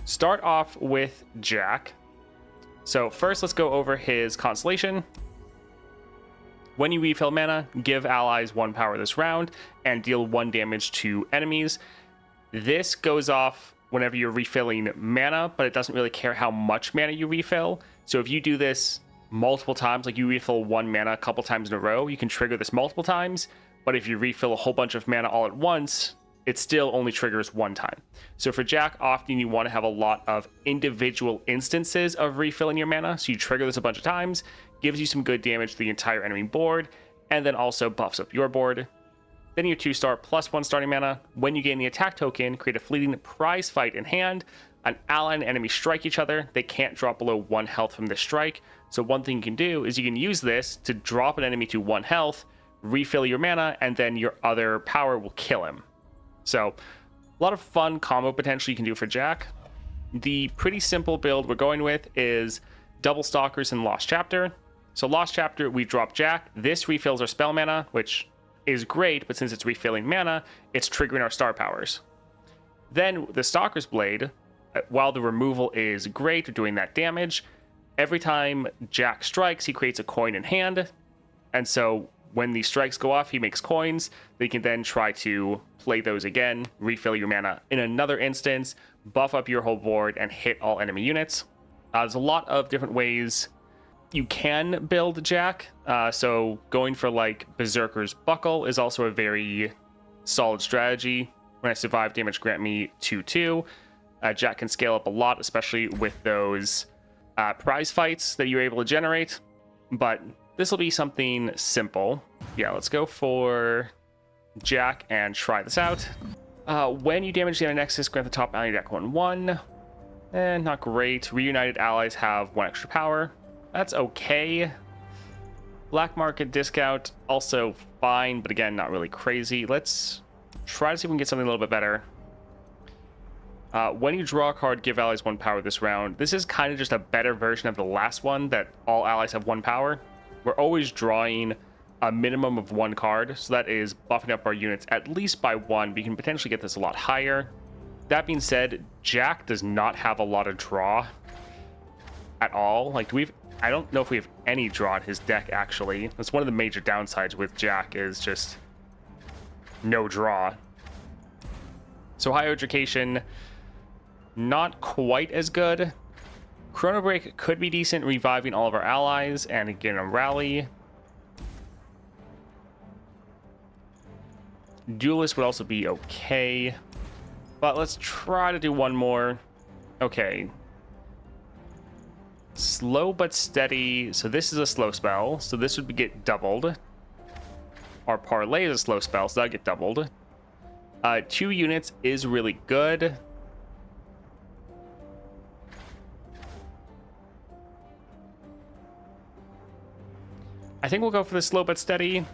start off with Jack. So first, let's go over his constellation. When you refill mana, give allies 1 power this round and deal 1 damage to enemies. This goes off whenever you're refilling mana, but it doesn't really care how much mana you refill. So if you do this multiple times, like you refill 1 mana a couple times in a row, you can trigger this multiple times. But if you refill a whole bunch of mana all at once, it still only triggers 1 time. So for Jack, often you want to have a lot of individual instances of refilling your mana. So you trigger this a bunch of times, gives you some good damage to the entire enemy board, and then also buffs up your board. Then your 2-star +1 starting mana. When you gain the attack token, create a fleeting prize fight in hand. An ally and enemy strike each other. They can't drop below 1 health from this strike. So one thing you can do is you can use this to drop an enemy to 1 health, refill your mana, and then your other power will kill him. So a lot of fun combo potential you can do for Jack. The pretty simple build we're going with is double stalkers and Lost Chapter. So Lost Chapter, we drop Jack. This refills our spell mana, which is great, but since it's refilling mana, it's triggering our star powers. Then the Stalker's Blade, while the removal is great at doing that damage, every time Jack strikes, he creates a coin in hand. And so when these strikes go off, he makes coins. They can then try to play those again, refill your mana in another instance, buff up your whole board, and hit all enemy units. There's a lot of different ways you can build Jack. So going for like Berserker's Buckle is also a very solid strategy. When I survive, damage grant me 2/2. Jack can scale up a lot, especially with those prize fights that you're able to generate. But this will be something simple. Yeah, let's go for Jack and try this out. When you damage the enemy nexus, grant the top ally deck 1/1. Not great. Reunited allies have 1 extra power. That's okay. Black market discount, also fine, but again, not really crazy. Let's try to see if we can get something a little bit better. When you draw a card, give allies 1 power this round. This is kind of just a better version of the last one, that all allies have 1 power. We're always drawing a minimum of 1 card, so that is buffing up our units at least by 1. We can potentially get this a lot higher. That being said, Jack does not have a lot of draw at all. Like, I don't know if we have any draw in his deck, actually. That's one of the major downsides with Jack, is just no draw. So Higher Education, not quite as good. Chrono Break could be decent, reviving all of our allies, and again a rally. Duelist would also be okay. But let's try to do one more. Okay. Slow but steady. So this is a slow spell. So this would get doubled. Our parlay is a slow spell, so that'll get doubled. 2 units is really good. I think we'll go for the slow but steady.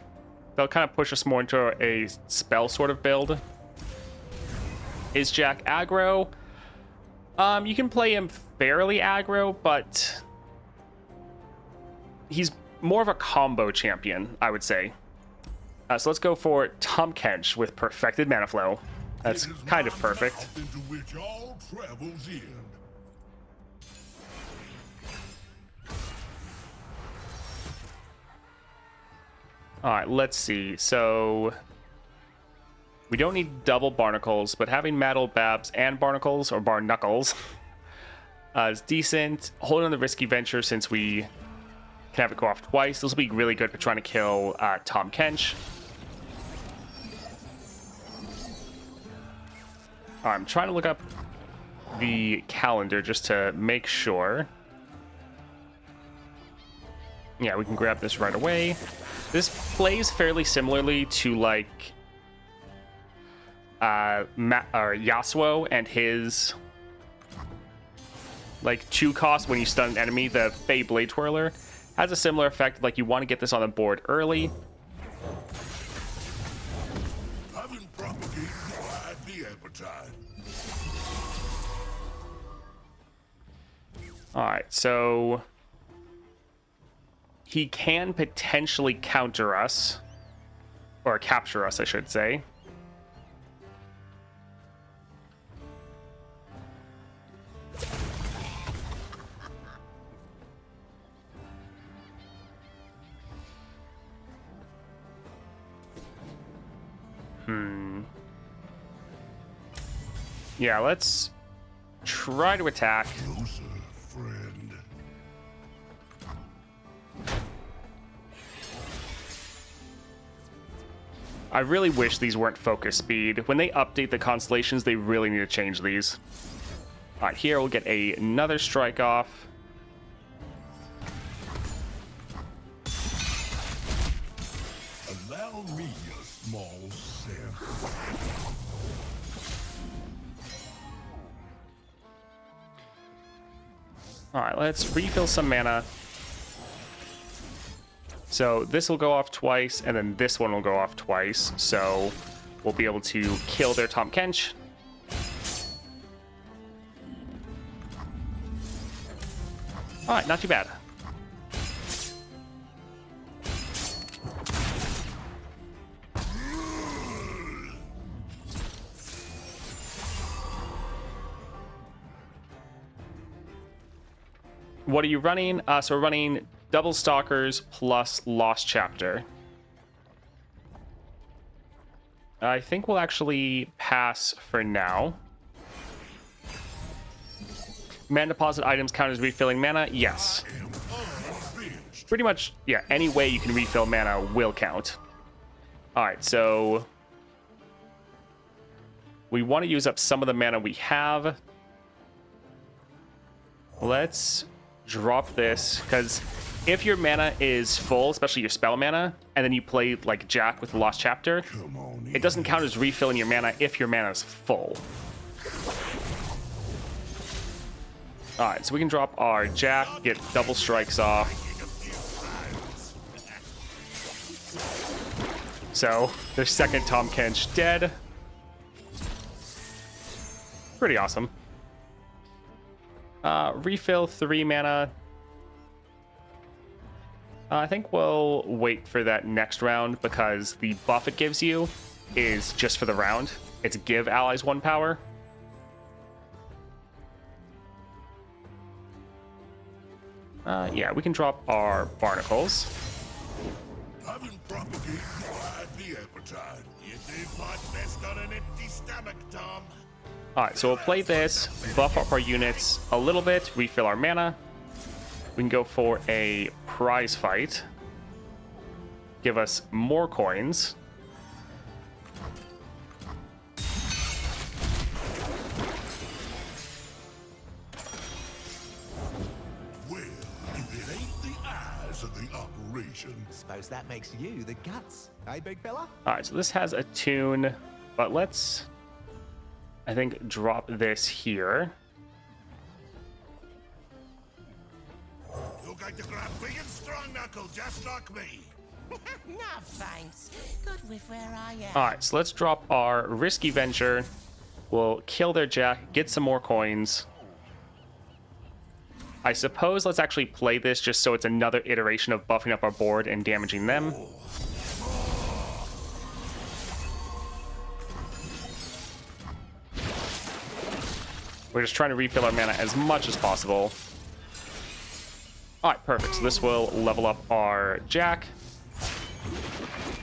They'll kind of push us more into a spell sort of build. Is Jack aggro? You can play him fairly aggro, but he's more of a combo champion, I would say. So let's go for Tahm Kench with Perfected Mana Flow. That's kind of perfect. Alright, let's see. So we don't need double Barnacles, but having Maddle, Babs, and Barnacles, or Barnacles, is decent. Holding on the Risky Venture, since we can have it go off twice. This will be really good for trying to kill Tahm Kench. I'm trying to look up the calendar just to make sure. Yeah, we can grab this right away. This plays fairly similarly to like Yasuo and his like 2 cost when you stun an enemy. The Fey Blade Twirler has a similar effect. Like, you want to get this on the board early. Alright, so he can potentially counter us, or capture us, I should say. Yeah, let's try to attack. Closer, friend. I really wish these weren't focus speed. When they update the constellations, they really need to change these. All right, here we'll get another strike off. Allow me a small sample. All right, let's refill some mana. So this will go off twice, and then this one will go off twice. So we'll be able to kill their Tahm Kench. All right, not too bad. What are you running? So we're running Double Stalkers plus Lost Chapter. I think we'll actually pass for now. Mana deposit items count as refilling mana? Yes. Pretty much, yeah, any way you can refill mana will count. Alright, so we want to use up some of the mana we have. Let's drop this, because if your mana is full, especially your spell mana, and then you play like Jack with the Lost Chapter, it doesn't count as refilling your mana if your mana is full. Alright, so we can drop our Jack, get double strikes off. So, their second Tahm Kench dead. Pretty awesome. Refill 3 mana. I think we'll wait for that next round because the buff it gives you is just for the round. It's give allies 1 power. Yeah, we can drop our barnacles. Haven't propagated the appetite. You do fight best on an empty stomach, Tom. Alright, so we'll play this, buff up our units a little bit, refill our mana. We can go for a prize fight. Give us more coins. Well, if it ain't the eyes of the operation. Suppose that makes you the guts, eh, big fella? Alright, so this has a tune, but let's, I think, drop this here. You're going to grab big and strong knuckle just like me. No thanks. Good with where I am. Alright, so let's drop our risky venture. We'll kill their Jack, get some more coins. I suppose let's actually play this just so it's another iteration of buffing up our board and damaging them. We're just trying to refill our mana as much as possible. Alright, perfect. So this will level up our Jack.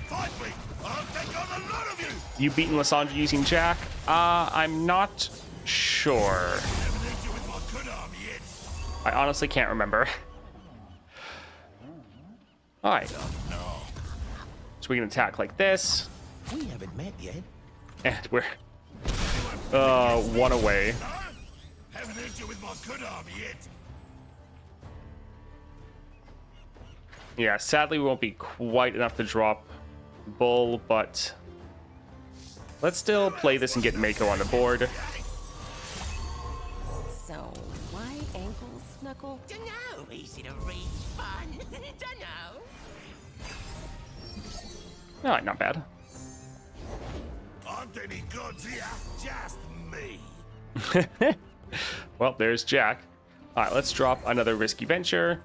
Fight me. I'll take on a lot of you. You beaten Lysandra using Jack? I'm not sure. Haven't hit you with my good arm yet. I honestly can't remember. Alright. So we can attack like this. We haven't met yet. And we're 1 away. Huh? Haven't hit you with my good arm yet. Yeah, sadly we won't be quite enough to drop Bull, but let's still play this and get Mako on the board. So, why ankles, Knuckle? Dunno. Easy to reach, fun. Dunno. Alright, not bad. Aren't any gods here, just me. Well, there's Jack. Alright, let's drop another risky venture.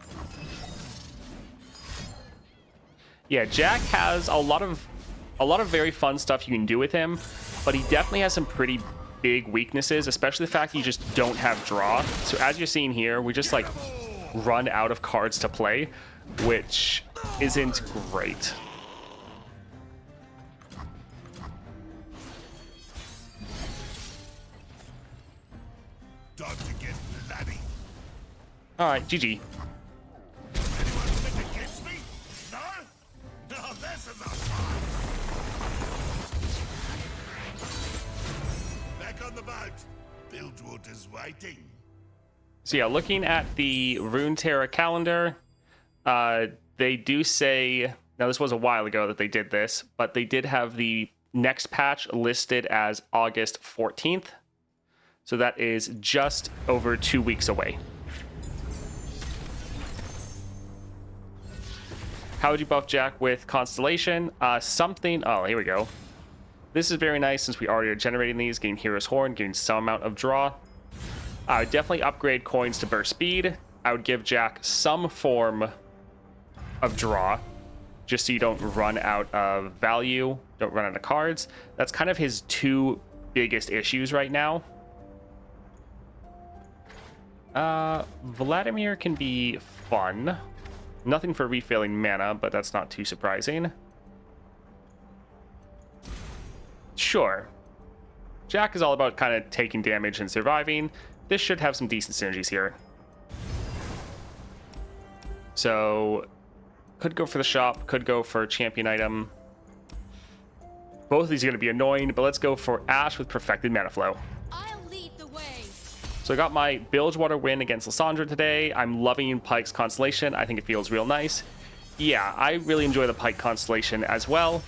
Yeah, Jack has a lot of very fun stuff you can do with him, but he definitely has some pretty big weaknesses, especially the fact you just don't have draw. So as you're seeing here, we just like run out of cards to play, which isn't great. Time to get bloody. All right, GG. Anyone think against me? No? No, this is a fight. Back on the boat. Bilgewater's waiting. So yeah, looking at the Runeterra calendar, they do say, now this was a while ago that they did this, but they did have the next patch listed as August 14th. So that is just over 2 weeks away. How would you buff Jack with Constellation? Something, oh, here we go. This is very nice since we already are generating these, getting Hero's Horn, getting some amount of draw. I would definitely upgrade coins to burst speed. I would give Jack some form of draw, just so you don't run out of value, don't run out of cards. That's kind of his two biggest issues right now. Vladimir can be fun. Nothing for refilling mana, but that's not too surprising. Sure. Jack is all about kind of taking damage and surviving. This should have some decent synergies here. So, could go for the shop, could go for a champion item. Both of these are going to be annoying, but let's go for Ashe with Perfected Mana Flow. I'll lead the way. So I got my Bilgewater win against Lysandra today. I'm loving Pyke's Constellation. I think it feels real nice. Yeah, I really enjoy the Pyke Constellation as well.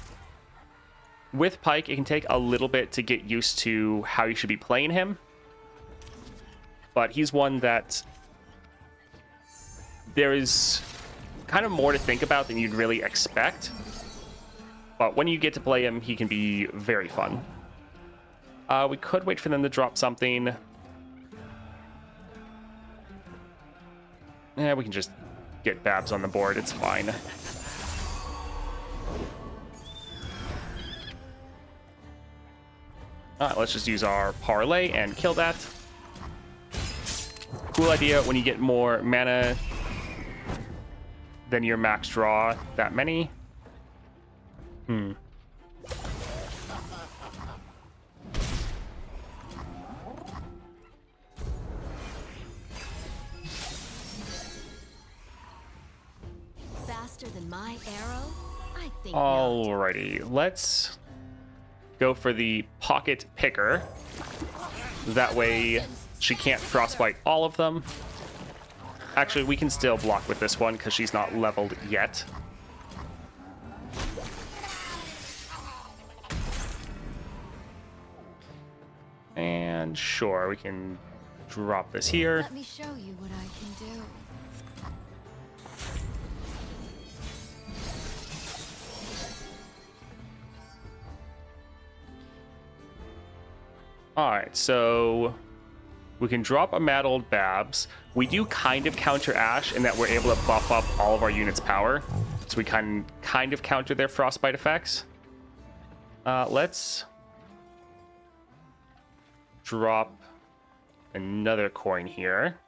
With Pyke, it can take a little bit to get used to how you should be playing him. But he's one that there is kind of more to think about than you'd really expect. But when you get to play him, he can be very fun. We could wait for them to drop something. Yeah, we can just get Babs on the board. It's fine. Alright, let's just use our parlay and kill that. Cool idea when you get more mana than your max draw that many. Faster than my arrow? I think not. Alrighty, let's go for the pocket picker. That way she can't frostbite all of them. Actually, we can still block with this one because she's not leveled yet. And sure, we can drop this here. Let me show you what I can do. Alright, so we can drop a Mad Old Babs. We do kind of counter Ashe in that we're able to buff up all of our units' power. So we can kind of counter their frostbite effects. Let's drop another coin here.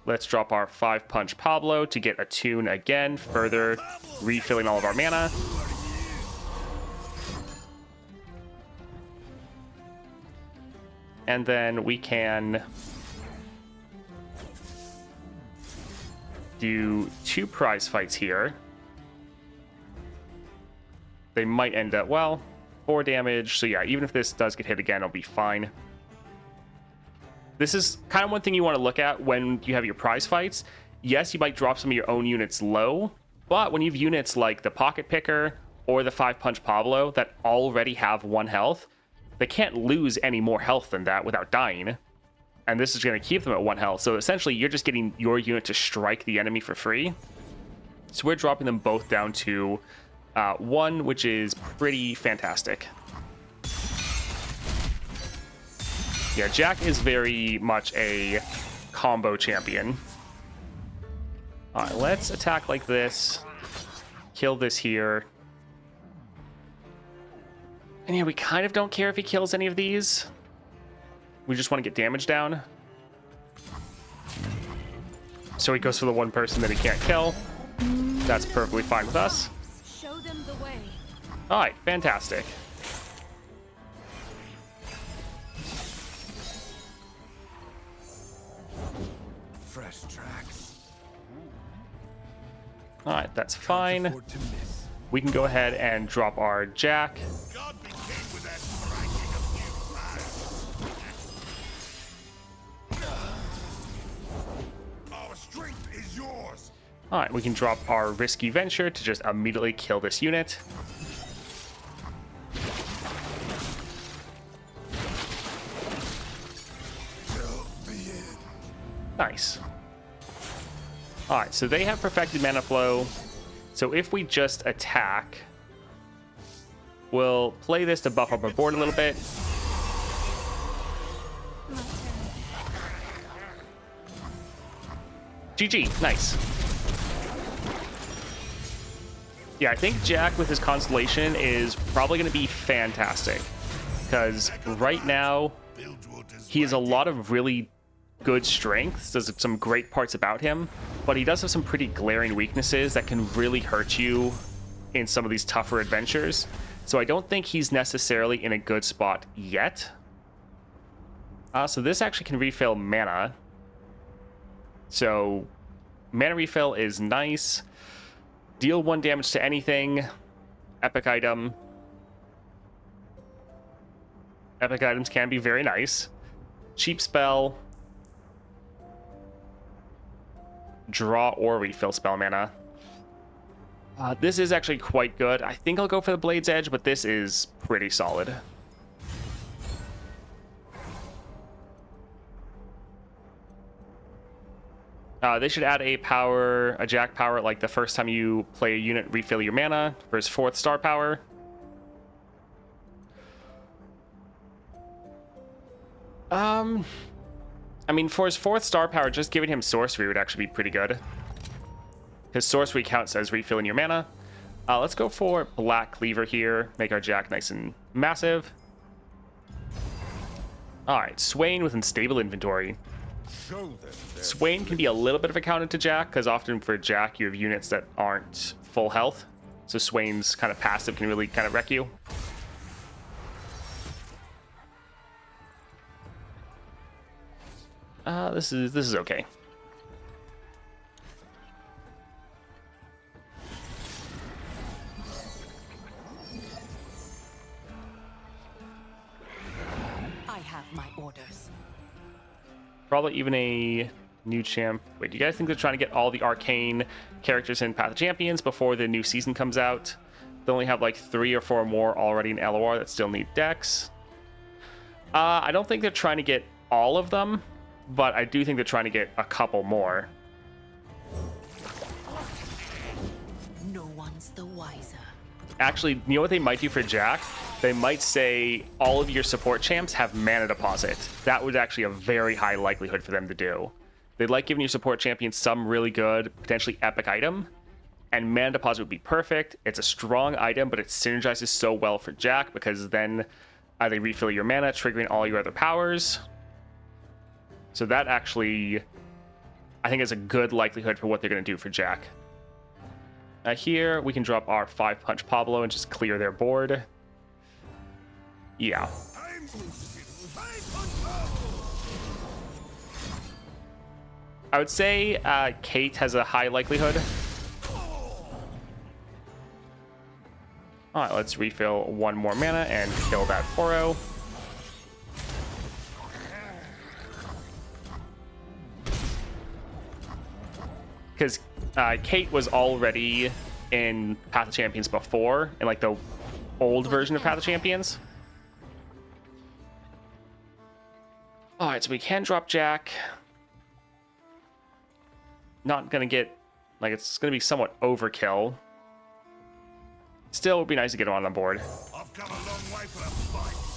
Let's drop our 5-punch Pablo to get a tune again, further refilling all of our mana. And then we can do 2 prize fights here. They might end up, well, 4 damage. So yeah, even if this does get hit again, it'll be fine. This is kind of one thing you want to look at when you have your prize fights. Yes, you might drop some of your own units low, but when you have units like the Pocket Picker or the 5-punch Pablo that already have 1 health, they can't lose any more health than that without dying. And this is going to keep them at 1 health. So essentially, you're just getting your unit to strike the enemy for free. So we're dropping them both down to 1, which is pretty fantastic. Yeah, Jack is very much a combo champion. All right, let's attack like this. Kill this here. And yeah, we kind of don't care if he kills any of these. We just want to get damage down. So he goes for the one person that he can't kill. That's perfectly fine with us. Show them the way. All right, fantastic. fast tracks. All right, that's fine. We can go ahead and drop our Jack. God be king with that striking of new fire. Our strength is yours. All right, we can drop our risky venture to just immediately kill this unit. Nice. All right, so they have perfected mana flow. So if we just attack, we'll play this to buff up our board a little bit. GG, nice. Yeah, I think Jack with his Constellation is probably going to be fantastic. Because right now, he has a lot of really good strengths. There's some great parts about him, but he does have some pretty glaring weaknesses that can really hurt you in some of these tougher adventures. So I don't think he's necessarily in a good spot yet. So this actually can refill mana. So mana refill is nice. Deal 1 damage to anything. Epic item. Epic items can be very nice. Cheap spell. Draw or refill spell mana. This is actually quite good. I think I'll go for the Blade's Edge, but this is pretty solid. They should add a power, a Jack power, like the first time you play a unit, refill your mana for his 4th star power. I mean, for his 4th star power, just giving him sorcery would actually be pretty good. His sorcery counts as refilling your mana. Let's go for Black Cleaver here. Make our Jack nice and massive. Alright, Swain with unstable inventory. Swain can be a little bit of a counter to Jack, because often for Jack you have units that aren't full health. So Swain's kind of passive can really kind of wreck you. This is okay. I have my orders. Probably even a new champ. Wait, do you guys think they're trying to get all the arcane characters in Path of Champions before the new season comes out? They only have like 3 or 4 more already in LOR that still need decks. I don't think they're trying to get all of them, but I do think they're trying to get a couple more. No one's the wiser. Actually, you know what they might do for Jack? They might say all of your support champs have mana deposit. That would actually a very high likelihood for them to do. They'd like giving your support champions some really good, potentially epic item, and mana deposit would be perfect. It's a strong item, but it synergizes so well for Jack because then they refill your mana, triggering all your other powers. So that actually, I think, is a good likelihood for what they're going to do for Jack. Here, we can drop our 5-punch Pablo and just clear their board. Yeah. I would say Kate has a high likelihood. Alright, let's refill 1 more mana and kill that 4-0. Because Kate was already in Path of Champions before, in like the old version of Path of Champions. Alright, so we can drop Jack. Not gonna get, like, it's gonna be somewhat overkill. Still, it would be nice to get him on the board. I've come a long way for the fight.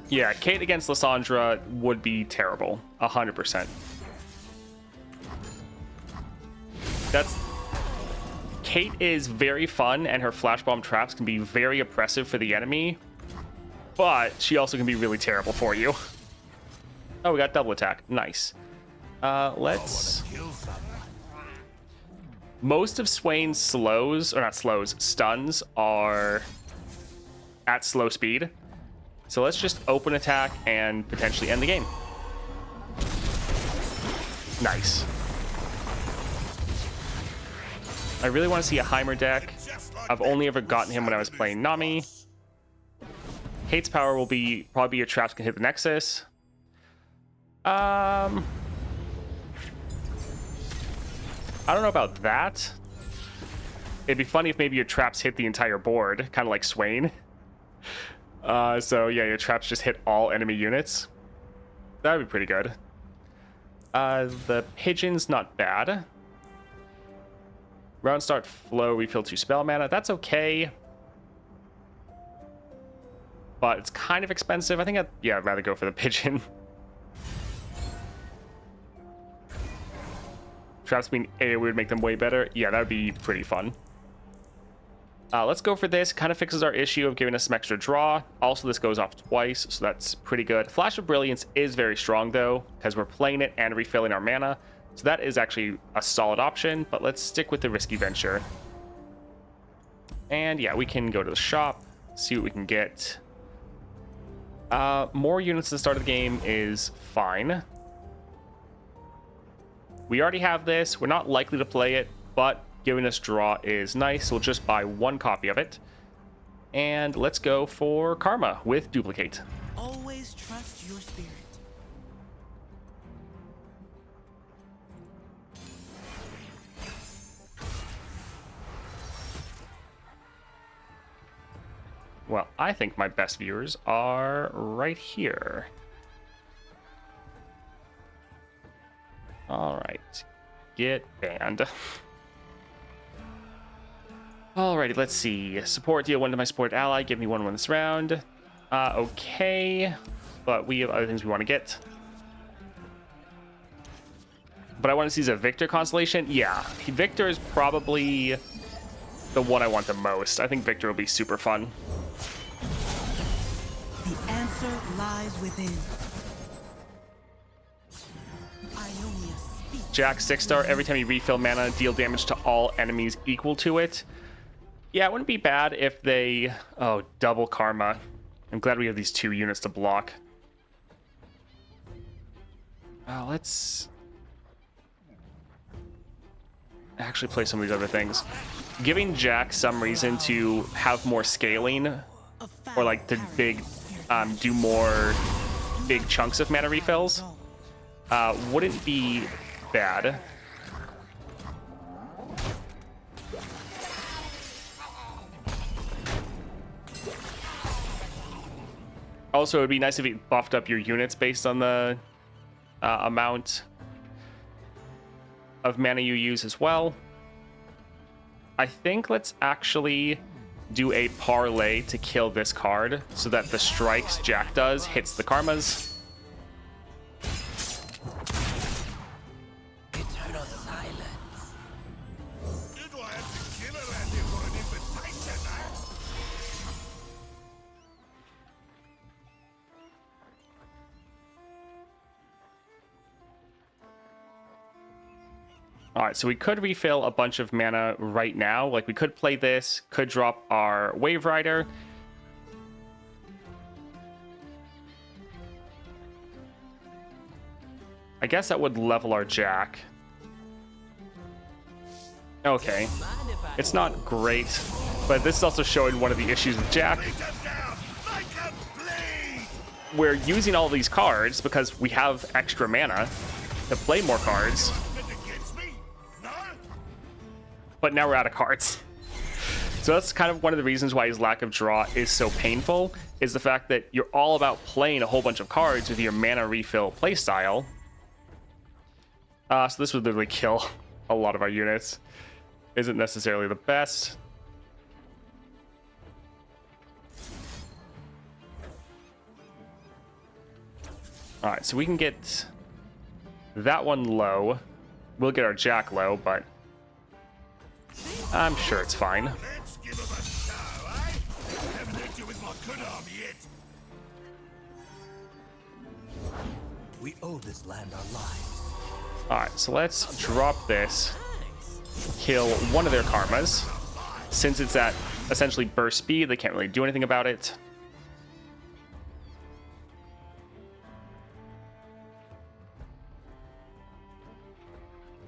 Yeah, Kate against Lysandra would be terrible. 100%. Kate is very fun, and her flash bomb traps can be very oppressive for the enemy, but she also can be really terrible for you. Oh, we got double attack. Nice. Let's... Most of Swain's slows, or not slows, stuns are at slow speed. So let's just open attack and potentially end the game. Nice. I really want to see a Heimer deck. I've only ever gotten him when I was playing Nami. Hate's power will probably be your traps can hit the Nexus. I don't know about that. It'd be funny if maybe your traps hit the entire board, kind of like Swain. So yeah, your traps just hit all enemy units. That would be pretty good. The Pigeon's not bad. Round start flow, refill 2 spell mana. That's okay. But it's kind of expensive. I think I'd rather go for the Pigeon. Traps being AoE would make them way better. Yeah, that would be pretty fun. Let's go for this. Kind of fixes our issue of giving us some extra draw. Also, this goes off twice, so that's pretty good. Flash of Brilliance is very strong, though, because we're playing it and refilling our mana. So that is actually a solid option, but let's stick with the risky venture. And yeah, we can go to the shop, see what we can get. More units at the start of the game is fine. We already have this. We're not likely to play it, but giving us draw is nice. So we'll just buy 1 copy of it. And let's go for Karma with Duplicate. Always trust your spirit. Well, I think my best viewers are right here. All right, get banned. Alrighty, let's see. Support, deal 1 to my support ally. Give me 1/1 this round. Okay, but we have other things we want to get. But I want to see a Victor constellation. Yeah, Victor is probably the one I want the most. I think Victor will be super fun. The answer lies within. Ionia speaks. Jack 6-star. Every time you refill mana, deal damage to all enemies equal to it. Yeah, it wouldn't be bad if they... Oh, double Karma. I'm glad we have these 2 units to block. Let's... actually play some of these other things. Giving Jack some reason to have more scaling, or like to do more big chunks of mana refills, wouldn't be bad. Also, it would be nice if it buffed up your units based on the amount of mana you use as well. I think let's actually do a parlay to kill this card so that the strikes Jack does hits the karmas. Eternal silence. Did I have to kill a lady for an invitation, All right, so we could refill a bunch of mana right now. Like, we could play this, could drop our Wave Rider. I guess that would level our Jack. Okay. It's not great, but this is also showing one of the issues with Jack. We're using all these cards because we have extra mana to play more cards. But now we're out of cards. So that's kind of one of the reasons why his lack of draw is so painful, is the fact that you're all about playing a whole bunch of cards with your mana refill playstyle. So this would literally kill a lot of our units. Isn't necessarily the best. All right, so we can get that one low. We'll get our Jack low, but I'm sure it's fine. Let's give him a show, eh? Haven't hit you with my good arm yet. We owe this land our lives. All right, so let's drop this. Kill one of their karmas. Since it's at essentially burst speed, they can't really do anything about it.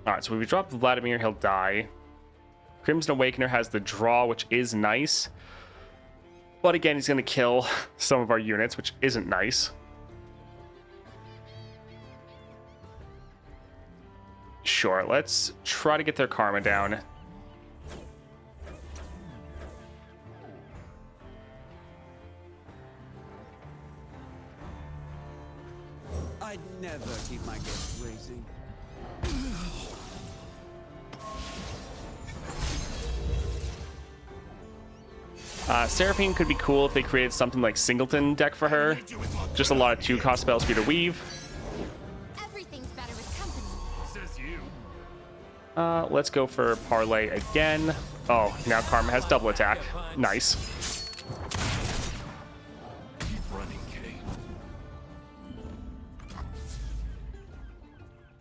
All right, so if we drop Vladimir, he'll die. Crimson Awakener has the draw, which is nice. But again, he's going to kill some of our units, which isn't nice. Sure, let's try to get their karma down. I'd never keep my guests waiting. Seraphine could be cool if they created something like Singleton deck for her. Just a lot of 2-cost spells for you to weave. Everything's better with company. Says you. Let's go for Parlay again. Oh, now Karma has double attack. Nice. Keep running, Kate.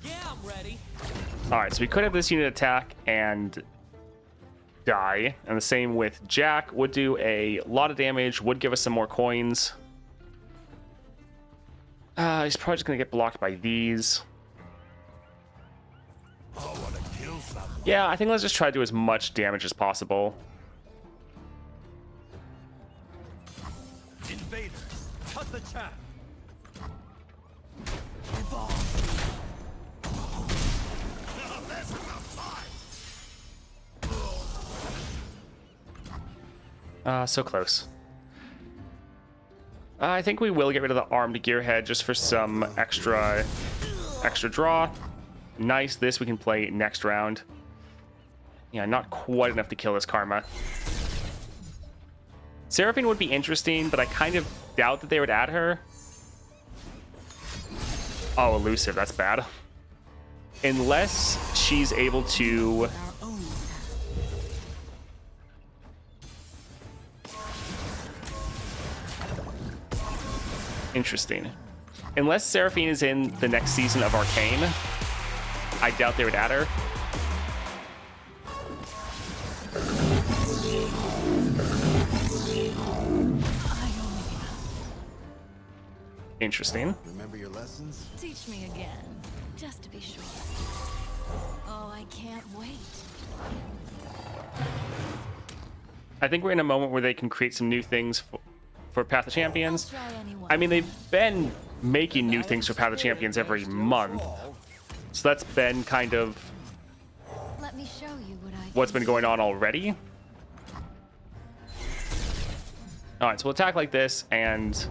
Yeah, I'm ready. Alright, so we could have this unit attack and die. And the same with Jack. Would do a lot of damage, would give us some more coins. He's probably just going to get blocked by these. I want to kill someone. Yeah, I think let's just try to do as much damage as possible. Invaders, cut the chaff. Now that's enough fight. So close. I think we will get rid of the armed gearhead just for some extra draw. Nice. This we can play next round. Yeah, not quite enough to kill this Karma. Seraphine would be interesting, but I kind of doubt that they would add her. Oh, elusive. That's bad. Unless she's able to... Interesting. Unless Seraphine is in the next season of Arcane, I doubt they would add her. Interesting. Remember your lessons? Teach me again, just to be sure. Oh, I can't wait. I think we're in a moment where they can create some new things for Path of Champions. Try anyone. I mean, they've been making new things for Path of Champions every month. So that's been kind of Let me show you what I what's been going on already. Alright, so we'll attack like this, and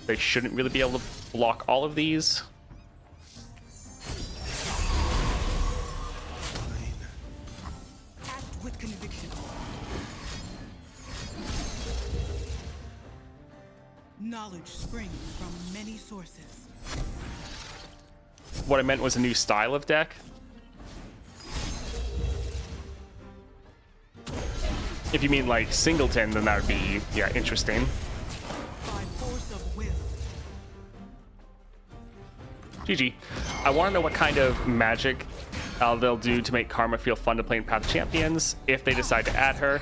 they shouldn't really be able to block all of these. Act with conviction. Knowledge springs from many sources. What I meant was a new style of deck. If you mean like Singleton, then that would be, yeah, interesting. By force of will. GG. I want to know what kind of magic they'll do to make Karma feel fun to play in Path of Champions if they decide to add her.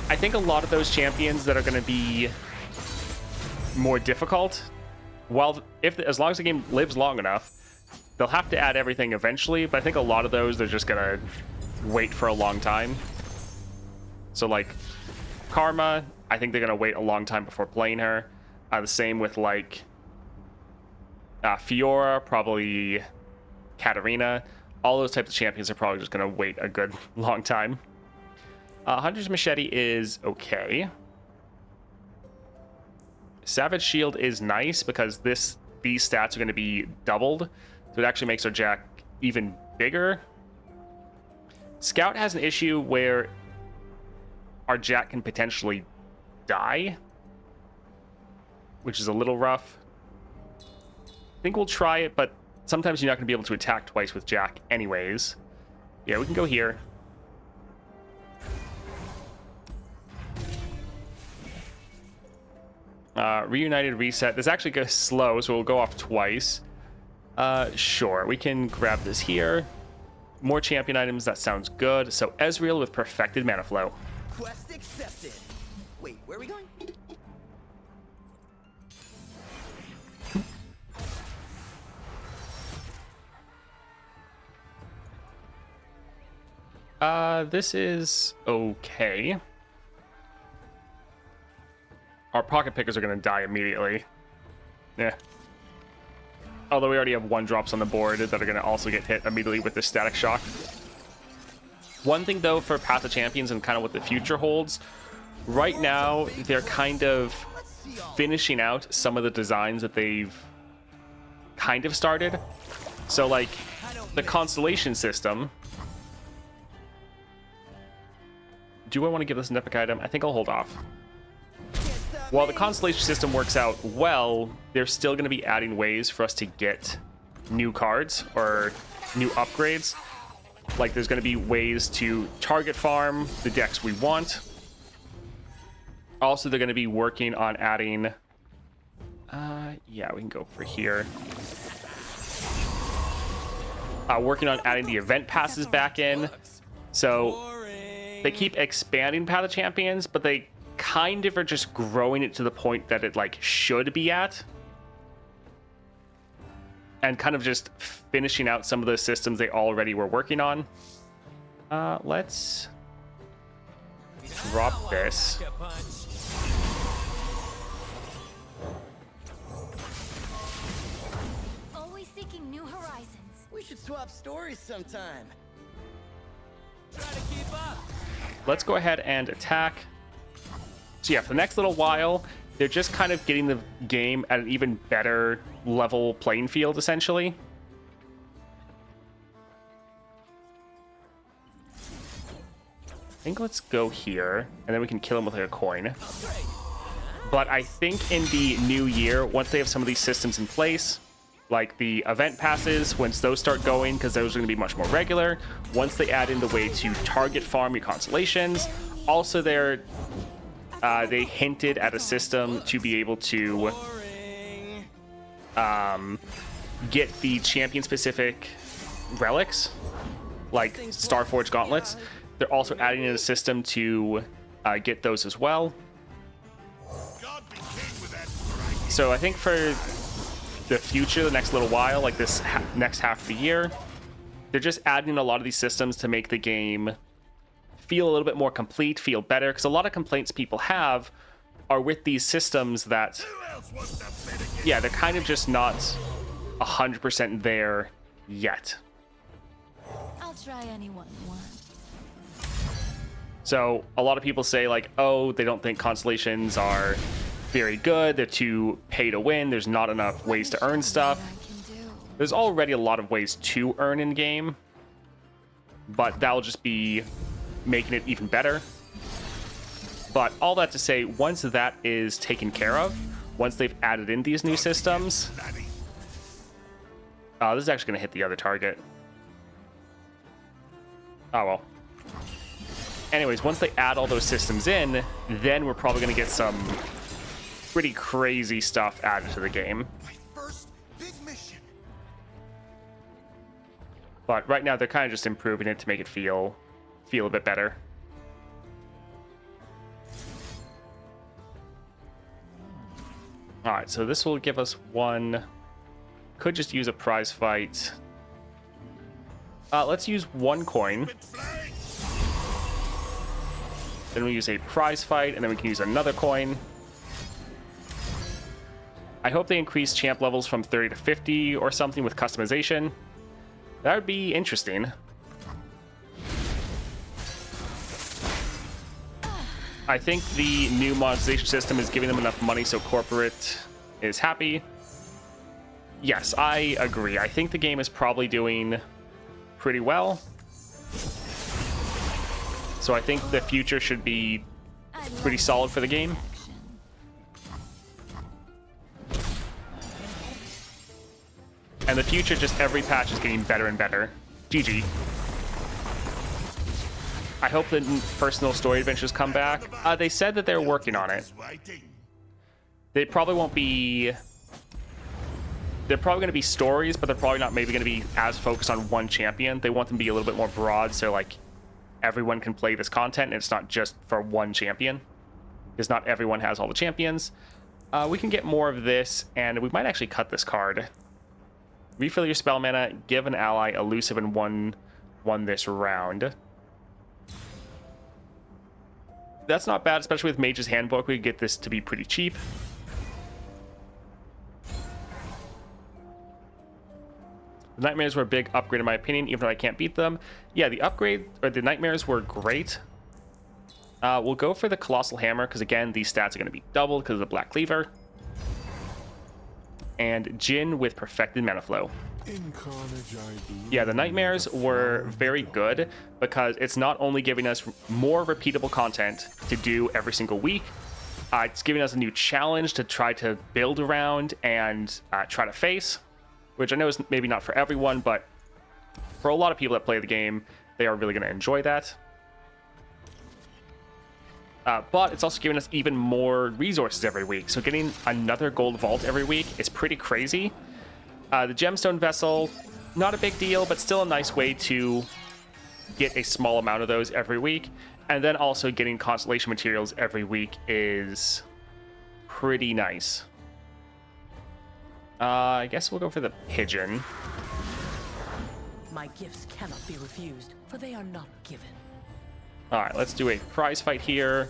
I think a lot of those champions that are going to be more difficult, well, as long as the game lives long enough, they'll have to add everything eventually, but I think a lot of those, they're just going to wait for a long time. So, like, Karma, I think they're going to wait a long time before playing her. The same with, like, Fiora, probably Katarina. All those types of champions are probably just going to wait a good long time. Hunter's Machete is okay. Savage Shield is nice because these stats are going to be doubled. So it actually makes our Jack even bigger. Scout has an issue where our Jack can potentially die, which is a little rough. I think we'll try it, but sometimes you're not going to be able to attack twice with Jack anyways. Yeah, we can go here. Reunited reset. This actually goes slow, so we'll go off twice. Sure, we can grab this here. More champion items, that sounds good. So Ezreal with perfected mana flow. Quest accepted. Wait, where are we going? This is okay. Our pocket pickers are going to die immediately. Yeah. Although we already have 1-drops on the board that are going to also get hit immediately with this Static Shock. One thing, though, for Path of Champions and kind of what the future holds, right now, they're kind of finishing out some of the designs that they've kind of started. So, like, the Constellation system. Do I want to give this an epic item? I think I'll hold off. While the Constellation system works out well, they're still going to be adding ways for us to get new cards or new upgrades. Like, there's going to be ways to target farm the decks we want. Also, they're going to be working on adding... yeah, we can go for here. Working on adding the event passes back in. So, they keep expanding Path of Champions, but they kind of are just growing it to the point that it, like, should be at. And kind of just finishing out some of the systems they already were working on. Let's drop this. Always seeking new horizons. We should swap stories sometime. Try to keep up. Let's go ahead and attack. So yeah, for the next little while, they're just kind of getting the game at an even better level playing field, essentially. I think let's go here, and then we can kill him with like a coin. But I think in the new year, once they have some of these systems in place, like the event passes, once those start going, because those are going to be much more regular, once they add in the way to target farm your constellations, also they hinted at a system to be able to get the champion-specific relics, like Starforge gauntlets. They're also adding in a system to get those as well. So I think for the future, the next little while, like this next half of the year, they're just adding a lot of these systems to make the game feel a little bit more complete, feel better, because a lot of complaints people have are with these systems that, yeah, they're kind of just not 100% there yet. I'll try anyone once. So a lot of people say, like, oh, they don't think constellations are very good, they're too pay to win, there's not enough ways to earn stuff. There's already a lot of ways to earn in game, but that'll just be making it even better. But all that to say, once that is taken care of, once they've added in these new systems, this is actually going to hit the other target. Oh well. Anyways, once they add all those systems in, then we're probably going to get some pretty crazy stuff added to the game. My first big mission. But right now, they're kind of just improving it to make it feel a bit better. All right, so this will give us one. Could just use a prize fight. Let's use one coin. Then we use a prize fight, and then we can use another coin. I hope they increase champ levels from 30 to 50 or something with customization. That would be interesting. I think the new monetization system is giving them enough money so corporate is happy. Yes, I agree. I think the game is probably doing pretty well. So I think the future should be pretty solid for the game. And the future, just every patch is getting better and better. GG. I hope that personal story adventures come back. They said that they're working on it. They probably won't be... They're probably going to be stories, but they're probably not maybe going to be as focused on one champion. They want them to be a little bit more broad, so like everyone can play this content, and it's not just for one champion. Because not everyone has all the champions. We can get more of this, and we might actually cut this card. Refill your spell mana, give an ally elusive and won this round. that's not bad, especially with Mage's Handbook. We could get this to be pretty cheap. The Nightmares were a big upgrade in my opinion, even though I can't beat them. Yeah, the upgrade, or the Nightmares were great. We'll go for the Colossal Hammer, because again, these stats are going to be doubled because of the Black Cleaver. And Jhin with Perfected Mana Flow. Yeah, the Nightmares were very good, because it's not only giving us more repeatable content to do every single week, it's giving us a new challenge to try to build around and try to face, which I know is maybe not for everyone, but for a lot of people that play the game, they are really going to enjoy that. But it's also giving us even more resources every week. So getting another gold vault every week is pretty crazy. The gemstone vessel, not a big deal, but still a nice way to get a small amount of those every week. And then also getting constellation materials every week is pretty nice. I guess we'll go for the pigeon. My gifts cannot be refused, for they are not given. All right, let's do a prize fight here.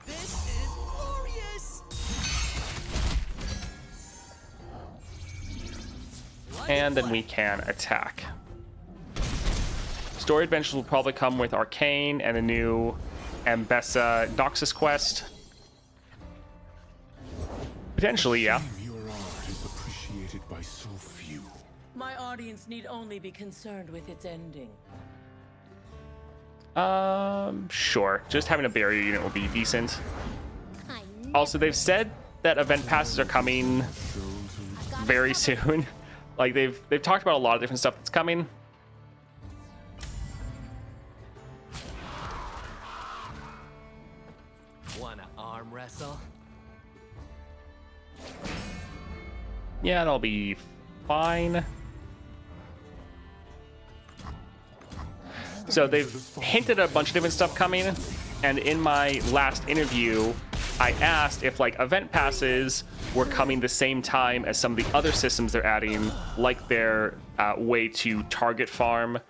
This is glorious! And then we can attack. Story adventures will probably come with Arcane and a new Ambessa Noxus quest. Potentially, yeah. Your art is appreciated by so few. My audience need only be concerned with its ending. Sure. Just having a barrier unit will be decent. Also, they've said that event passes are coming very soon. Like they've talked about a lot of different stuff that's coming. Wanna arm wrestle? Yeah, that'll be fine. So they've hinted at a bunch of different stuff coming, and in my last interview, I asked if like event passes were coming the same time as some of the other systems they're adding, like their way to target farm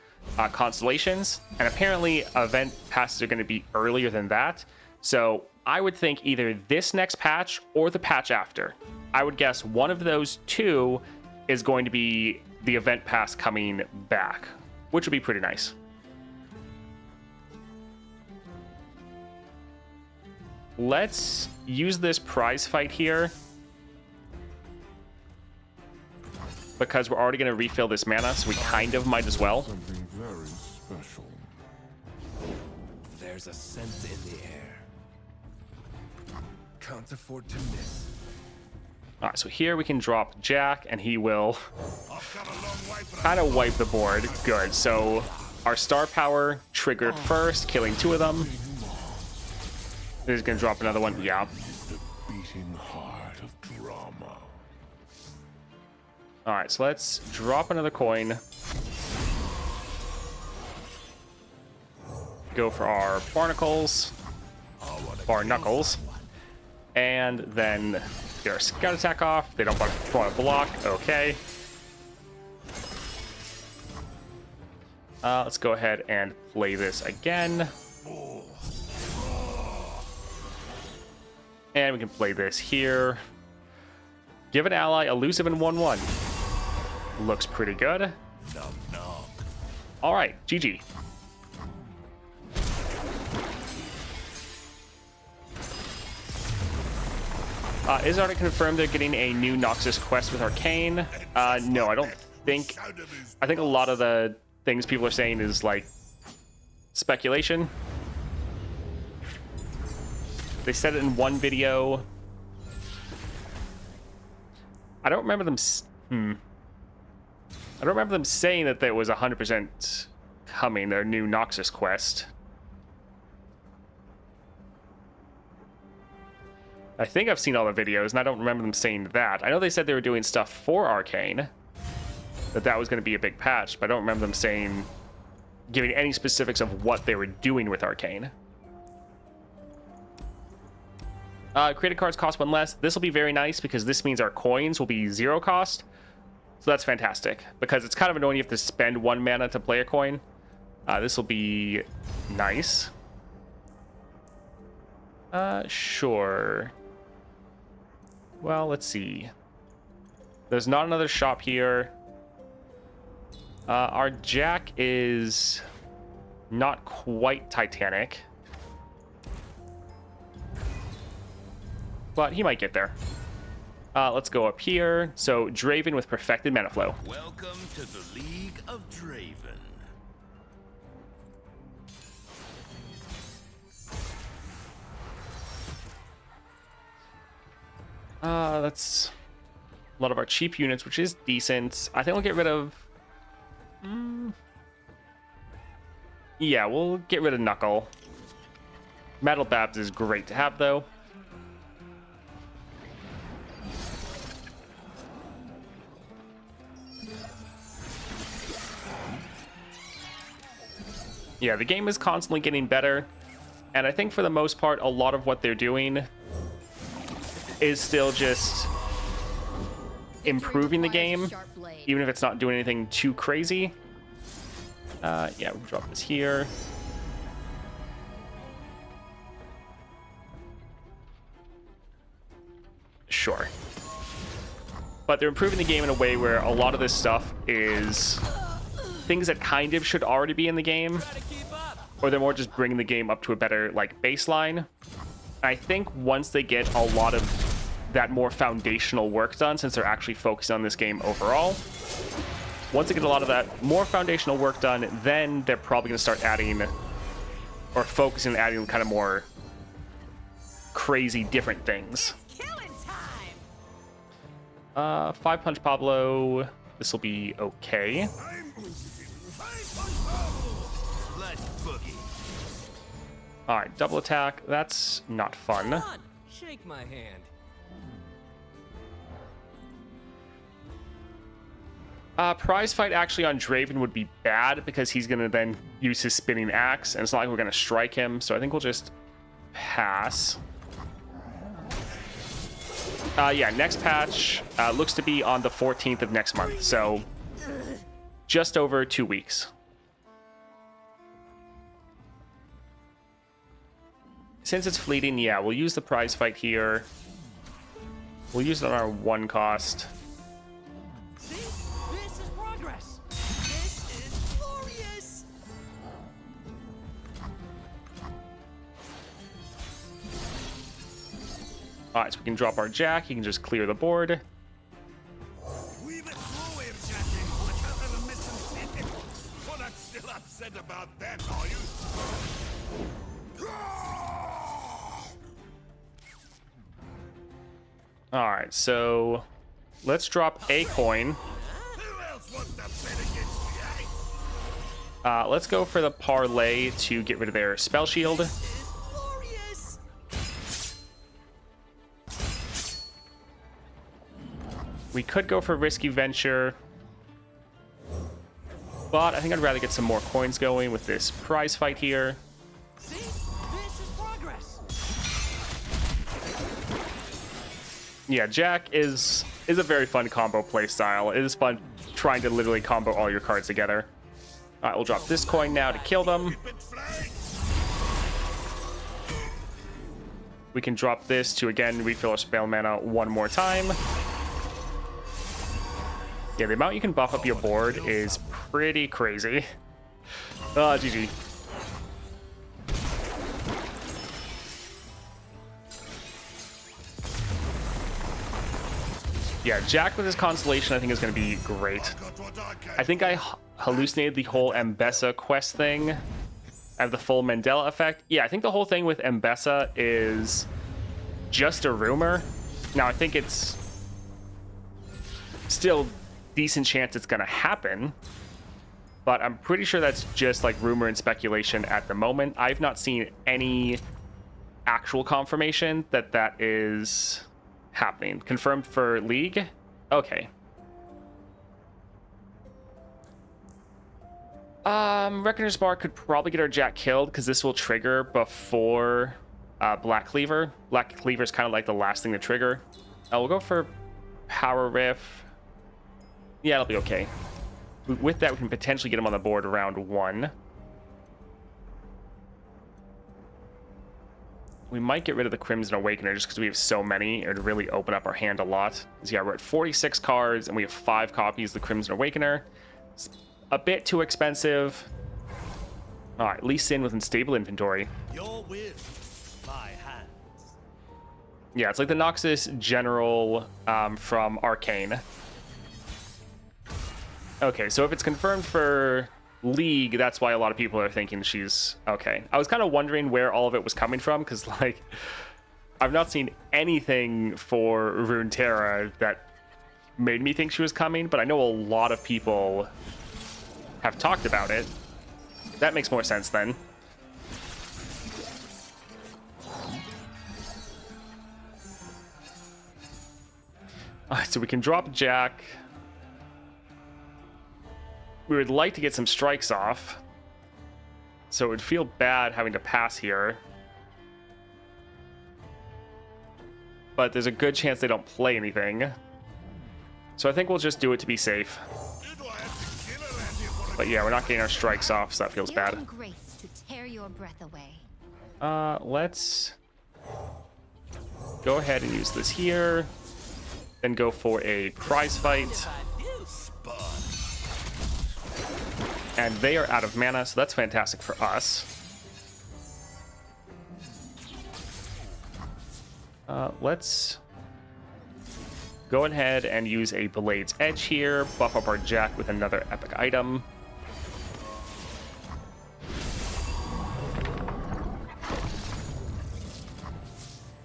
constellations, and apparently event passes are going to be earlier than that. So I would think either this next patch or the patch after. I would guess one of those two is going to be the event pass coming back, which would be pretty nice. Let's use this prize fight here, because we're already going to refill this mana, so we kind of might as well. Something very special. There's a scent in the air. Can't afford to miss. All right, so here we can drop Jack, and he will I've come a long way from kind of wipe the board. Good. So our star power triggered first, killing two of them. He's going to drop another one. Yeah. the beating heart of drama. All right, so let's drop another coin. Go for our barnacles, barnacles, and then get our scout attack off. They don't want to block. Okay. Let's go ahead and play this again. And we can play this here. Give an ally elusive and 1/1. Looks pretty good. All right, GG. Is it already confirmed they're getting a new Noxus quest with Arcane? No, I don't think. I think a lot of the things people are saying is like speculation. They said it in one video. I don't remember them. I don't remember them saying that there was 100% coming. Their new Noxus quest. I think I've seen all the videos, and I don't remember them saying that. I know they said they were doing stuff for Arcane, that was going to be a big patch, but I don't remember them saying, giving any specifics of what they were doing with Arcane. Created cards cost one less. This will be very nice because this means our coins will be 0 cost. So that's fantastic, because it's kind of annoying you have to spend 1 mana to play a coin. This will be nice. Sure. Well, let's see. There's not another shop here. Our Jack is not quite Titanic, but he might get there. Let's go up here. So Draven with perfected mana flow. Welcome to the League of Draven. That's a lot of our cheap units, which is decent. I think we'll get rid of... Yeah, we'll get rid of Knuckle. Metal Babs is great to have, though. Yeah, the game is constantly getting better. And I think for the most part, a lot of what they're doing is still just improving the game, even if it's not doing anything too crazy. Yeah, we'll drop this here. Sure. But they're improving the game in a way where a lot of this stuff is things that kind of should already be in the game, or they're more just bringing the game up to a better like baseline. I think once they get a lot of that more foundational work done, since they're actually focusing on this game overall, once they get a lot of that more foundational work done, then they're probably going to start adding or focusing on adding kind of more crazy different things. Killing time. 5-punch Pablo, this will be okay. Let's boogie. All right, double attack, that's not fun. Come on, shake my hand. Prize fight actually on Draven would be bad because he's going to then use his spinning axe, and it's not like we're going to strike him, so I think we'll just pass. Yeah, next patch looks to be on the 14th of next month, so just over 2 weeks. Since it's fleeting, yeah, we'll use the prize fight here. We'll use it on our 1 cost. See? This is progress. This is glorious. Alright, so we can drop our Jack. He can just clear the board. Weave it through him, Jackie. Look out for the missing hit. You're not still upset about that, are you? Alright, so let's drop a coin. Who else wants to bet against me, eh? Let's go for the parlay to get rid of their spell shield. This is glorious. We could go for risky venture, but I think I'd rather get some more coins going with this prize fight here. See? This is progress. Yeah, Jack is a very fun combo play style. It is fun trying to literally combo all your cards together. All right, we'll drop this coin now to kill them. Keep it flank. We can drop this to, again, refill our spell mana 1 more time. Yeah, the amount you can buff up your board is pretty crazy. GG. Yeah, Jack with his Constellation I think is going to be great. Got what I came I think I hallucinated the whole Mbessa quest thing. I have the full Mandela effect. Yeah, I think the whole thing with Mbessa is just a rumor. Now, I think it's still decent chance it's going to happen, but I'm pretty sure that's just like rumor and speculation at the moment. I've not seen any actual confirmation that that is happening. Confirmed for League? Okay. Reckoner's Bar could probably get our Jack killed because this will trigger before Black Cleaver. Black Cleaver is kind of like the last thing to trigger. We'll go for Power Riff. Yeah, it'll be okay. With that, we can potentially get him on the board round 1. We might get rid of the Crimson Awakener just because we have so many. It would really open up our hand a lot. So yeah, we're at 46 cards and we have 5 copies of the Crimson Awakener. It's a bit too expensive. All right, Lee Sin with unstable inventory. Your will, my hands. Yeah, it's like the Noxus General from Arcane. Okay, so if it's confirmed for League, that's why a lot of people are thinking she's okay. I was kind of wondering where all of it was coming from, because like I've not seen anything for Runeterra that made me think she was coming, but I know a lot of people have talked about it. That makes more sense then. Alright, so we can drop Jack. We would like to get some strikes off, so it would feel bad having to pass here. But there's a good chance they don't play anything. So I think we'll just do it to be safe. But yeah, we're not getting our strikes off, so that feels bad. Grace to tear your breath away. Let's go ahead and use this here. Then go for a prize fight. And they are out of mana, so that's fantastic for us. Let's go ahead and use a Blade's Edge here, buff up our Jack with another epic item.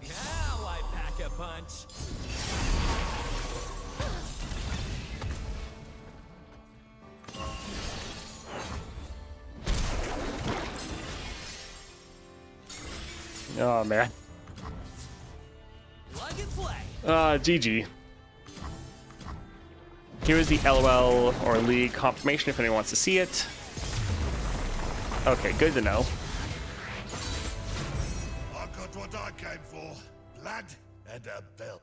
Now I pack a punch. Oh, man. Plug and play. GG. Here is the LOL or League confirmation if anyone wants to see it. Okay, good to know. I got what I came for. Blood and a belt.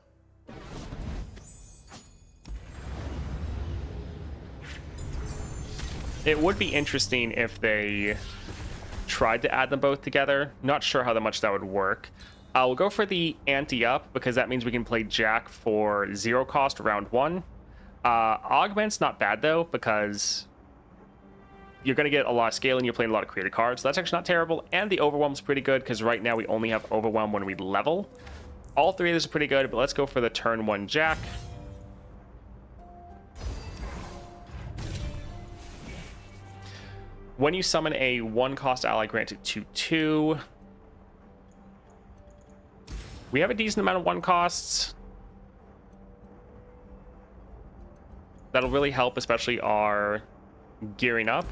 It would be interesting if they tried to add them both together. Not sure how much that would work. We'll go for the anti-up because that means we can play Jack for 0 cost round 1. Augment's not bad though because you're going to get a lot of scale and you're playing a lot of created cards. So that's actually not terrible. And the Overwhelm's pretty good because right now we only have Overwhelm when we level. All 3 of these are pretty good, but let's go for the turn 1 Jack. When you summon a 1-cost ally, grant it 2/2. We have a decent amount of 1 costs. That'll really help, especially our gearing up.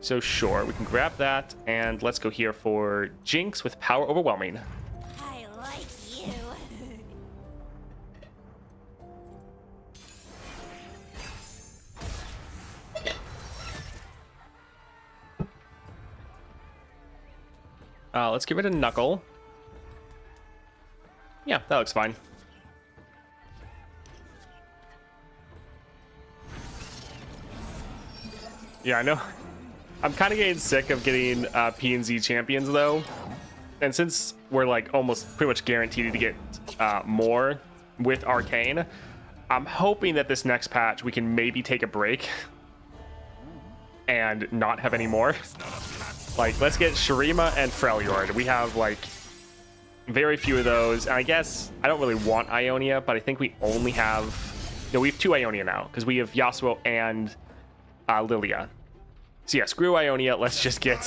So sure, we can grab that, and let's go here for Jinx with Power Overwhelming. I like you. Let's get rid of Knuckle. Yeah, that looks fine. Yeah, I know. I'm kind of getting sick of getting P&Z champions, though. And since we're, like, almost pretty much guaranteed to get more with Arcane, I'm hoping that this next patch we can maybe take a break and not have any more. Like, let's get Shurima and Freljord. We have, like, very few of those. And I guess I don't really want Ionia, but I think we only have... No, we have 2 Ionia now, because we have Yasuo and Lilia. So yeah, screw Ionia. Let's just get...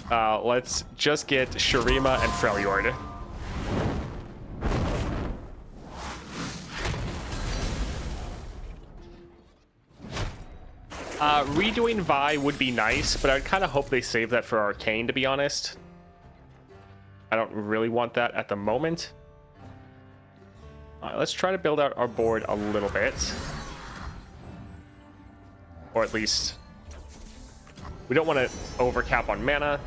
let's just get Shurima and Freljord. Redoing Vi would be nice, but I'd kind of hope they save that for Arcane, to be honest. I don't really want that at the moment. Let's try to build out our board a little bit. Or at least... We don't want to overcap on mana.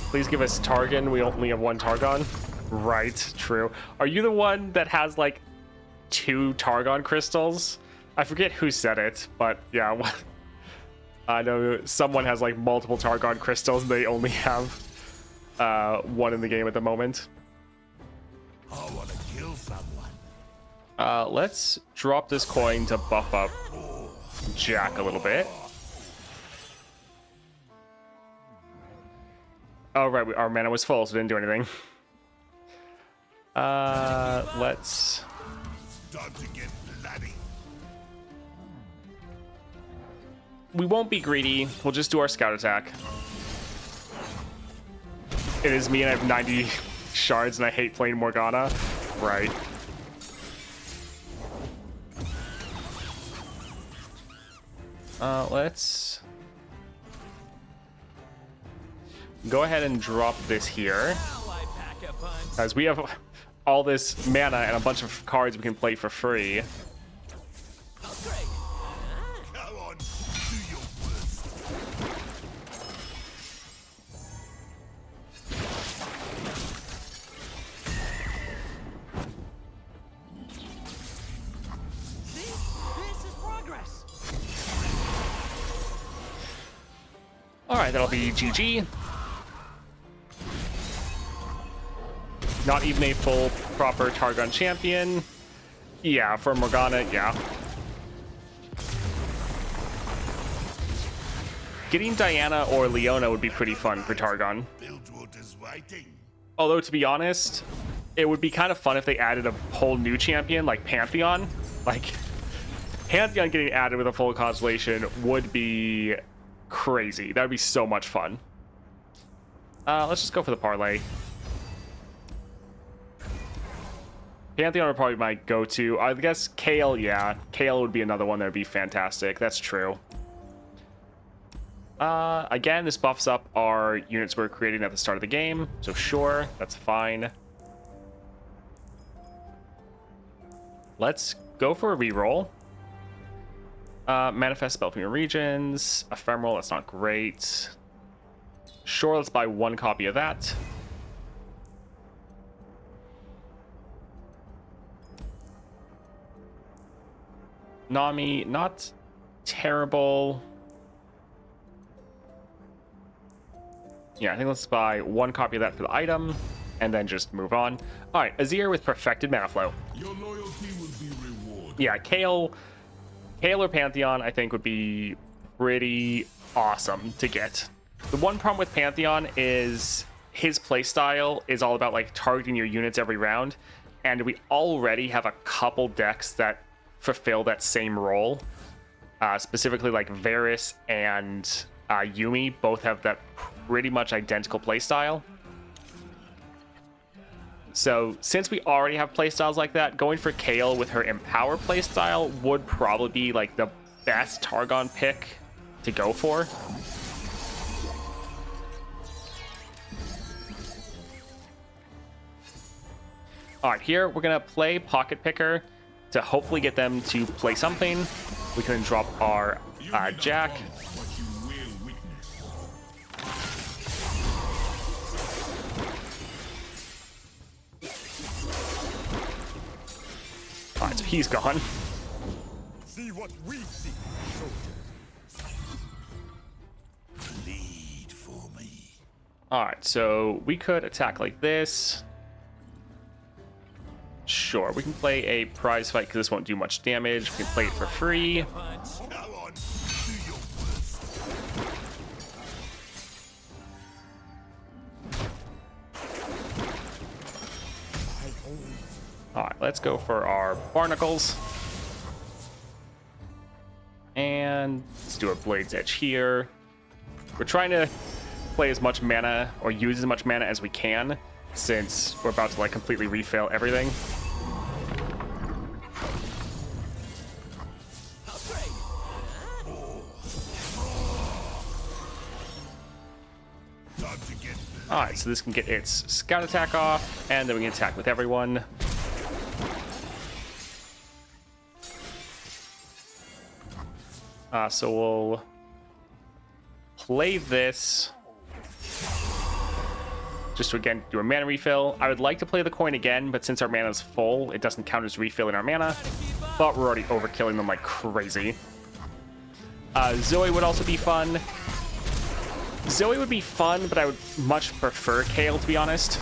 Please give us Targon. We only have 1 Targon. Right, true. Are you the one that has like 2 Targon crystals? I forget who said it, but yeah, I know someone has like multiple Targon crystals and they only have one in the game at the moment. I want to kill someone. Let's drop this coin to buff up Jack a little bit. Oh, right, our mana was full, so it didn't do anything. Let's... Time to get bloody. We won't be greedy. We'll just do our scout attack. It is me and I have 90 shards and I hate playing Morgana. Right. Let's go ahead and drop this here, as we have all this mana and a bunch of cards we can play for free. Come on, do your worst. This is progress. All right, that'll be GG. Not even a full proper Targon champion. Yeah, for Morgana, yeah. Getting Diana or Leona would be pretty fun for Targon. Bilgewater's waiting. Although, to be honest, it would be kind of fun if they added a whole new champion like Pantheon. Like, Pantheon getting added with a full constellation would be crazy. That would be so much fun. Let's just go for the parlay. Pantheon would probably be my go-to. I guess Kale, yeah. Kale would be another one that would be fantastic. That's true. Again, this buffs up our units we're creating at the start of the game. So sure, that's fine. Let's go for a reroll. Manifest spell from your regions. Ephemeral, that's not great. Sure, let's buy one copy of that. Nami, not terrible. Yeah, I think let's buy one copy of that for the item, and then just move on. All right, Azir with perfected mana flow. Your loyalty will be rewarded. Yeah, Kale or Pantheon, I think would be pretty awesome to get. The one problem with Pantheon is his playstyle is all about like targeting your units every round, and we already have a couple decks that fulfill that same role. Specifically, like Varus and Yuumi both have that pretty much identical playstyle. So since we already have playstyles like that, going for Kale with her Empower playstyle would probably be like the best Targon pick to go for. All right, here we're gonna play Pocket Picker to hopefully get them to play something. We can drop our Jack. What you will witness. All right, so he's gone. See what we see, soldiers. Bleed for me. All right, so we could attack like this. Sure, we can play a prize fight because this won't do much damage. We can play it for free. Come on, do your worst. All right, let's go for our Barnacles. And let's do a Blade's Edge here. We're trying to play as much mana or use as much mana as we can, since we're about to like completely refill everything. Time to get All right, so this can get its scout attack off, and then we can attack with everyone. So we'll play this just to again do a mana refill. I would like to play the coin again, but since our mana is full, it doesn't count as refilling our mana. but we're already overkilling them like crazy. Zoe would also be fun. Zoe would be fun, but I would much prefer Kayle, to be honest.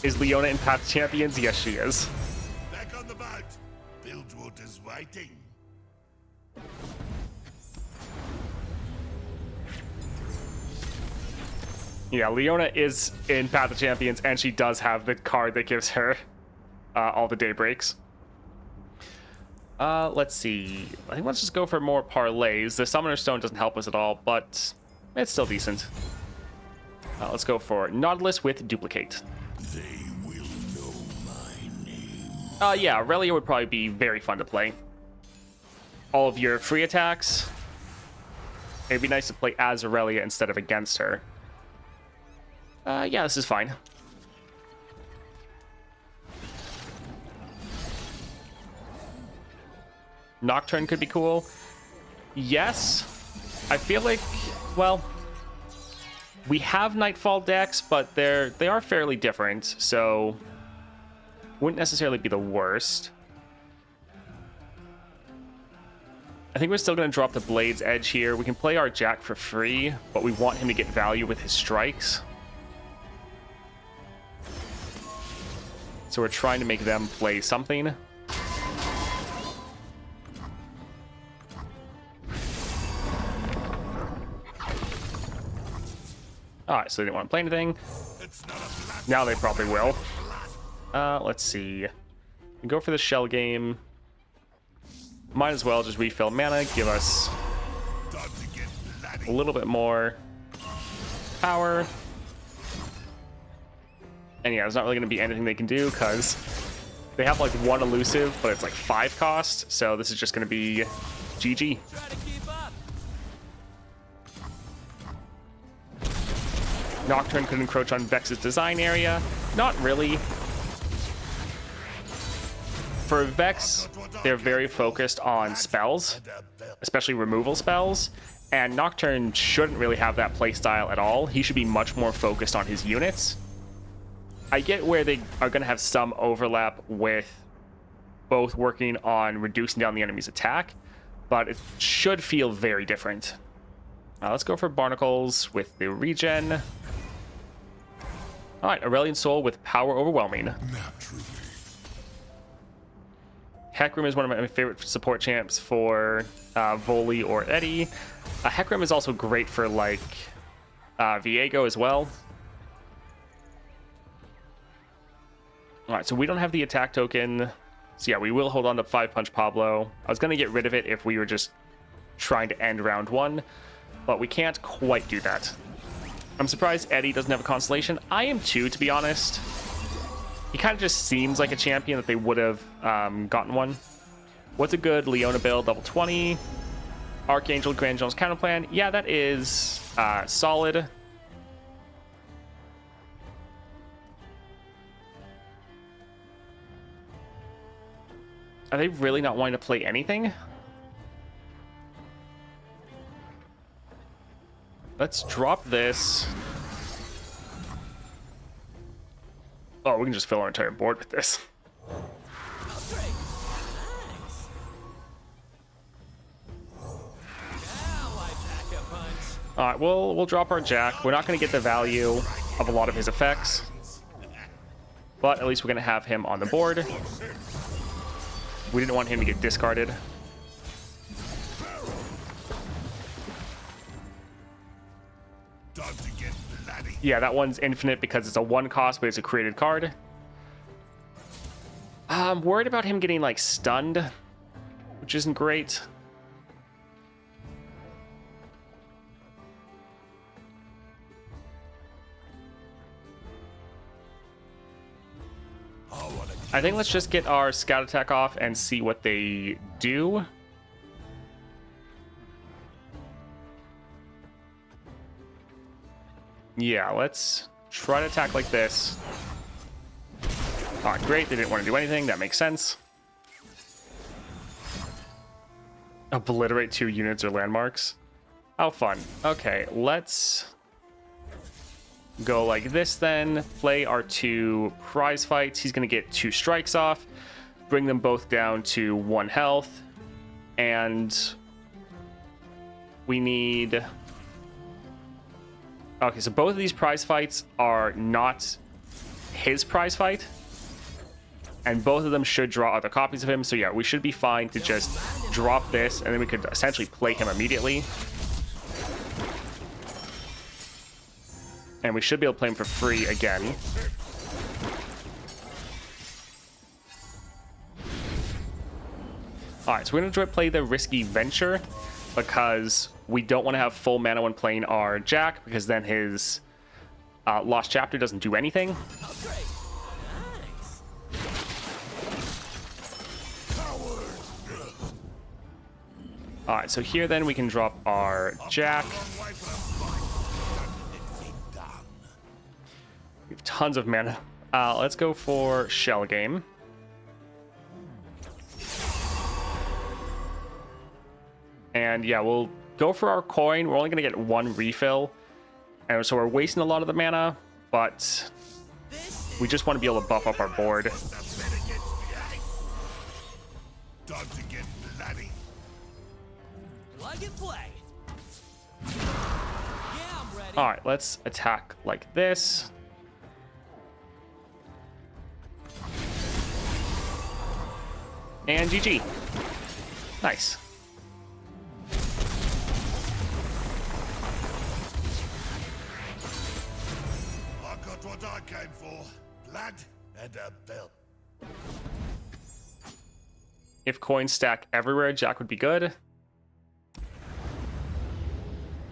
Is Leona in Path Champions? Yes, she is. Back on the boat. Bilgewater's waiting. Yeah, Leona is in Path of Champions, and she does have the card that gives her all the daybreaks. Let's see. I think let's just go for more parlays. The Summoner Stone doesn't help us at all, but it's still decent. Let's go for Nautilus with Duplicate. They will know my name. Yeah, Aurelia would probably be very fun to play. All of your free attacks. It'd be nice to play as Aurelia instead of against her. Yeah, this is fine. Nocturne could be cool. Yes. I feel like, well, we have Nightfall decks, but they are fairly different, so wouldn't necessarily be the worst. I think we're still going to drop the Blade's Edge here. We can play our Jack for free, but we want him to get value with his strikes. So we're trying to make them play something. Alright, so they didn't want to play anything. Now they probably will. Let's see. We go for the shell game. Might as well just refill mana, give us a little bit more power. And yeah, there's not really going to be anything they can do because they have like 1 elusive, but it's like 5 cost. So this is just going to be GG. Nocturne could encroach on Vex's design area. Not really. For Vex, they're very focused on spells, especially removal spells. And Nocturne shouldn't really have that playstyle at all. He should be much more focused on his units. I get where they are going to have some overlap with both working on reducing down the enemy's attack, but it should feel very different. Let's go for Barnacles with the regen. All right, Aurelion Sol with Power Overwhelming. Naturally. Hecarim is one of my favorite support champs for Voli or Eddie. Hecarim is also great for like Viego as well. All right, so we don't have the attack token. So yeah, we will hold on to 5-Punch Pablo. I was going to get rid of it if we were just trying to end round 1, but we can't quite do that. I'm surprised Eddie doesn't have a Constellation. I am too, to be honest. He kind of just seems like a champion that they would have gotten one. What's a good Leona build? Level 20. Archangel, Grand Jones Counterplan. Yeah, that is solid. Are they really not wanting to play anything? Let's drop this. Oh, we can just fill our entire board with this. All right, we'll drop our Jack. We're not going to get the value of a lot of his effects, but at least we're going to have him on the board. We didn't want him to get discarded. Yeah, that one's infinite because it's a 1 cost, but it's a created card. I'm worried about him getting like stunned, which isn't great. I think let's just get our scout attack off and see what they do. Yeah, let's try to attack like this. All right, great. They didn't want to do anything. That makes sense. Obliterate 2 units or landmarks. How fun. Okay, let's go like this then. Play our 2 prize fights. He's going to get 2 strikes off. bring them both down to 1 health. And we need... Okay, so both of these prize fights are not his prize fight. And both of them should draw other copies of him. So yeah, we should be fine to just drop this, and then we could essentially play him immediately. And we should be able to play him for free again. Alright, so we're going to play the Risky Venture, because we don't want to have full mana when playing our Jack, because then his Lost Chapter doesn't do anything. Alright, so here then we can drop our Jack. We have tons of mana. Let's go for Shell Game. And yeah, we'll go for our coin. We're only going to get 1 refill. And so we're wasting a lot of the mana, but we just want to be able to buff up our board. Dogs are getting bloody. Plug and play. Yeah, I'm ready. Alright, let's attack like this. And GG. Nice. I got what I came for. Blood and a belt. If coins stack everywhere, Jack would be good.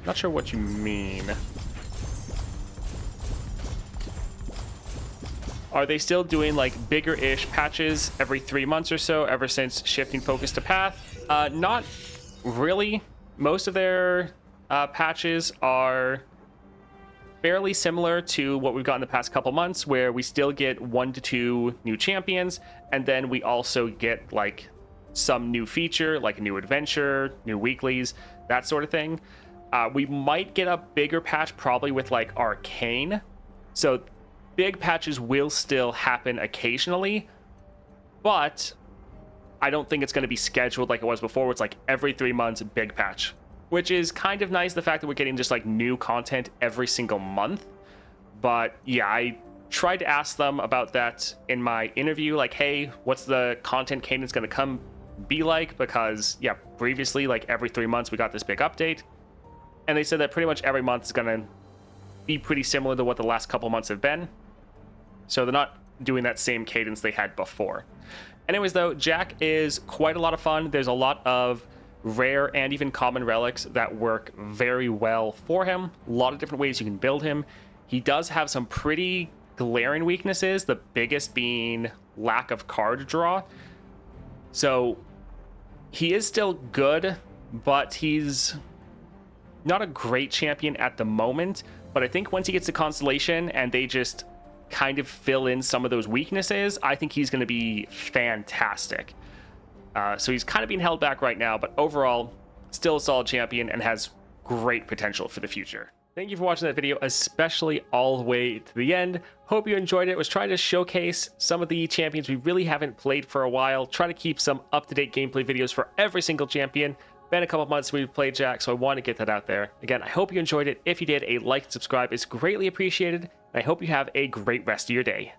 Not sure what you mean. Are they still doing like bigger-ish patches every 3 months or so ever since shifting focus to Path? Not really. Most of their patches are fairly similar to what we've got in the past couple months, where we still get 1 to 2 new champions, and then we also get like some new feature, like a new adventure, new weeklies, that sort of thing. We might get a bigger patch probably with like Arcane. So big patches will still happen occasionally, but I don't think it's going to be scheduled like it was before, where it's like every 3 months a big patch, which is kind of nice, the fact that we're getting just like new content every single month. But yeah, I tried to ask them about that in my interview, like, hey, what's the content cadence going to be like? Because yeah, previously like every 3 months we got this big update, and they said that pretty much every month is going to be pretty similar to what the last couple months have been. So they're not doing that same cadence they had before. Anyways though, Jack is quite a lot of fun. There's a lot of rare and even common relics that work very well for him. A lot of different ways you can build him. He does have some pretty glaring weaknesses, the biggest being lack of card draw. So he is still good, but he's not a great champion at the moment. But I think once he gets to Constellation and they just kind of fill in some of those weaknesses, I think he's going to be fantastic. So he's kind of being held back right now, but overall, still a solid champion and has great potential for the future. Thank you for watching that video, especially all the way to the end. Hope you enjoyed it. I was trying to showcase some of the champions we really haven't played for a while. Try to keep some up-to-date gameplay videos for every single champion. Been a couple months we've played Jack, so I want to get that out there. Again, I hope you enjoyed it. If you did, a like and subscribe is greatly appreciated. And I hope you have a great rest of your day.